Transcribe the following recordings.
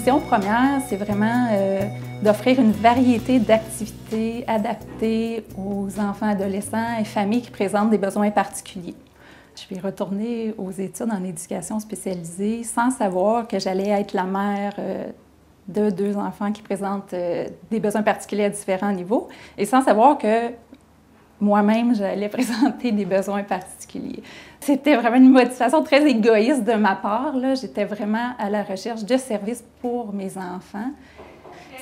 mission première, c'est vraiment d'offrir une variété d'activités adaptées aux enfants, adolescents et familles qui présentent des besoins particuliers. Je vais retourner aux études en éducation spécialisée sans savoir que j'allais être la mère de 2 enfants qui présentent des besoins particuliers à différents niveaux et sans savoir que moi-même, j'allais présenter des besoins particuliers. C'était vraiment une motivation très égoïste de ma part. J'étais vraiment à la recherche de services pour mes enfants.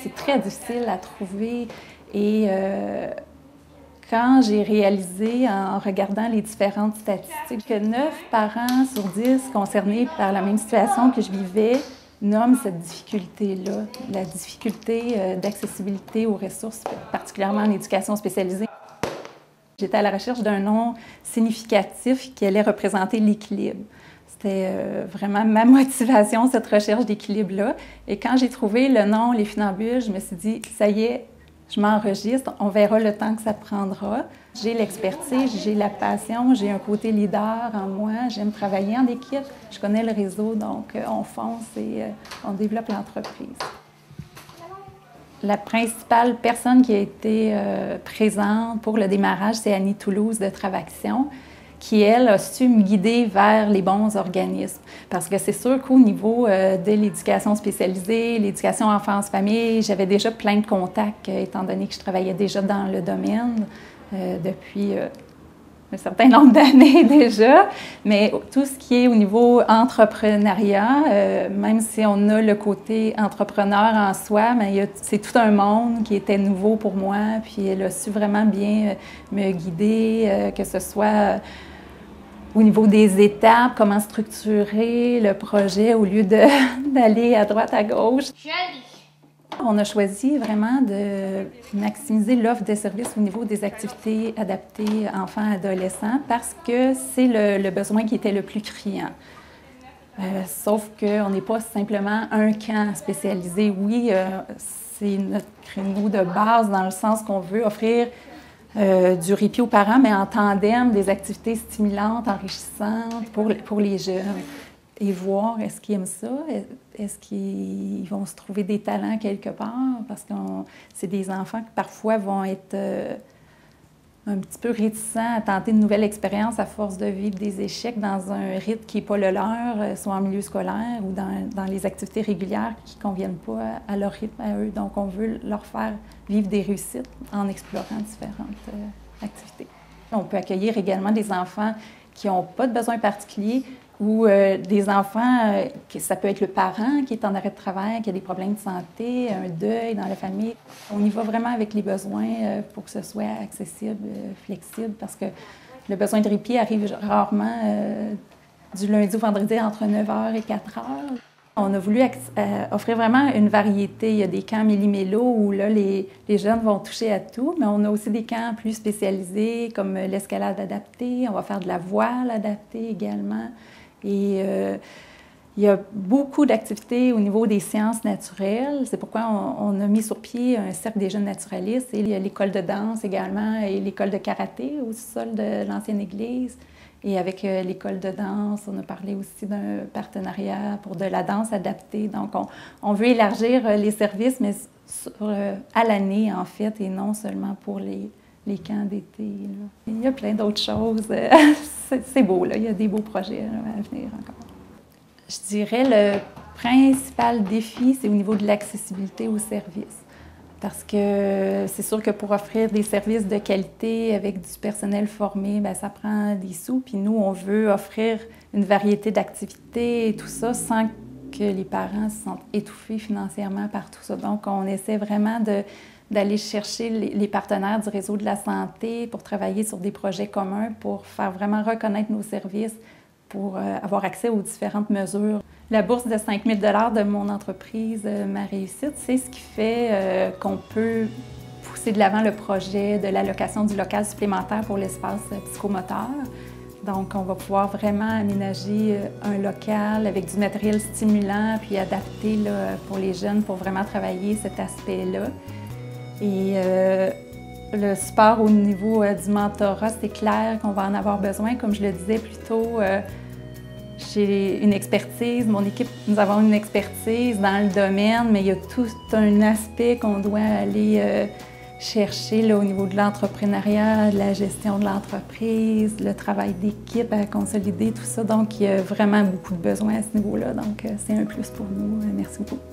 C'est très difficile à trouver et quand j'ai réalisé, en regardant les différentes statistiques, que 9 parents sur 10 concernés par la même situation que je vivais nomment cette difficulté-là, la difficulté d'accessibilité aux ressources, particulièrement en éducation spécialisée. J'étais à la recherche d'un nom significatif qui allait représenter l'équilibre. C'était vraiment ma motivation, cette recherche d'équilibre-là. Et quand j'ai trouvé le nom Les Funambules, je me suis dit, ça y est, je m'enregistre, on verra le temps que ça prendra. J'ai l'expertise, j'ai la passion, j'ai un côté leader en moi, j'aime travailler en équipe, je connais le réseau, donc on fonce et on développe l'entreprise. La principale personne qui a été présente pour le démarrage, c'est Annie Toulouse de Travaction, qui, elle, a su me guider vers les bons organismes. Parce que c'est sûr qu'au niveau de l'éducation spécialisée, l'éducation enfance-famille, j'avais déjà plein de contacts, étant donné que je travaillais déjà dans le domaine depuis un certain nombre d'années déjà. Mais tout ce qui est au niveau entrepreneuriat, même si on a le côté entrepreneur en soi, mais c'est tout un monde qui était nouveau pour moi. Puis elle a su vraiment bien me guider, que ce soit au niveau des étapes, comment structurer le projet au lieu d'aller à droite, à gauche. On a choisi vraiment de maximiser l'offre de services au niveau des activités adaptées enfants-adolescents parce que c'est le besoin qui était le plus criant. Sauf qu'on n'est pas simplement un camp spécialisé. Oui, c'est notre créneau de base dans le sens qu'on veut offrir du répit aux parents, mais en tandem, des activités stimulantes, enrichissantes pour les jeunes. Et voir, est-ce qu'ils aiment ça? Est-ce qu'ils vont se trouver des talents quelque part? Parce que c'est des enfants qui parfois vont être un petit peu réticents à tenter de nouvelles expériences à force de vivre des échecs dans un rythme qui n'est pas le leur, soit en milieu scolaire ou dans les activités régulières qui ne conviennent pas à leur rythme à eux. Donc, on veut leur faire vivre des réussites en explorant différentes activités. On peut accueillir également des enfants qui n'ont pas de besoins particuliers ou des enfants, ça peut être le parent qui est en arrêt de travail, qui a des problèmes de santé, un deuil dans la famille. On y va vraiment avec les besoins pour que ce soit accessible, flexible, parce que le besoin de répit arrive rarement du lundi au vendredi entre 9h et 4h. On a voulu offrir vraiment une variété. Il y a des camps méli-mélo où là, les jeunes vont toucher à tout, mais on a aussi des camps plus spécialisés comme l'escalade adaptée. On va faire de la voile adaptée également. Et il y a beaucoup d'activités au niveau des sciences naturelles. C'est pourquoi on a mis sur pied un cercle des jeunes naturalistes. Et il y a l'école de danse également et l'école de karaté au sol de l'ancienne église. Et avec l'école de danse, on a parlé aussi d'un partenariat pour de la danse adaptée. Donc, on veut élargir les services, mais à l'année, en fait, et non seulement pour les camps d'été. Il y a plein d'autres choses. C'est beau, là. Il y a des beaux projets à venir encore. Je dirais le principal défi, c'est au niveau de l'accessibilité aux services. Parce que c'est sûr que pour offrir des services de qualité avec du personnel formé, bien, ça prend des sous. Puis nous, on veut offrir une variété d'activités et tout ça sans que les parents se sentent étouffés financièrement par tout ça. Donc, on essaie vraiment d'aller chercher les partenaires du réseau de la santé pour travailler sur des projets communs, pour faire vraiment reconnaître nos services, pour avoir accès aux différentes mesures. La bourse de 5 000 $ de mon entreprise, Ma Réussite, c'est ce qui fait qu'on peut pousser de l'avant le projet de l'allocation du local supplémentaire pour l'espace psychomoteur. Donc, on va pouvoir vraiment aménager un local avec du matériel stimulant puis adapté là, pour les jeunes pour vraiment travailler cet aspect-là. Et le support au niveau du mentorat, c'est clair qu'on va en avoir besoin. Comme je le disais plus tôt, j'ai une expertise, mon équipe, nous avons une expertise dans le domaine, mais il y a tout un aspect qu'on doit aller chercher là, au niveau de l'entrepreneuriat, de la gestion de l'entreprise, le travail d'équipe à consolider, tout ça. Donc, il y a vraiment beaucoup de besoins à ce niveau-là. Donc, c'est un plus pour nous. Merci beaucoup.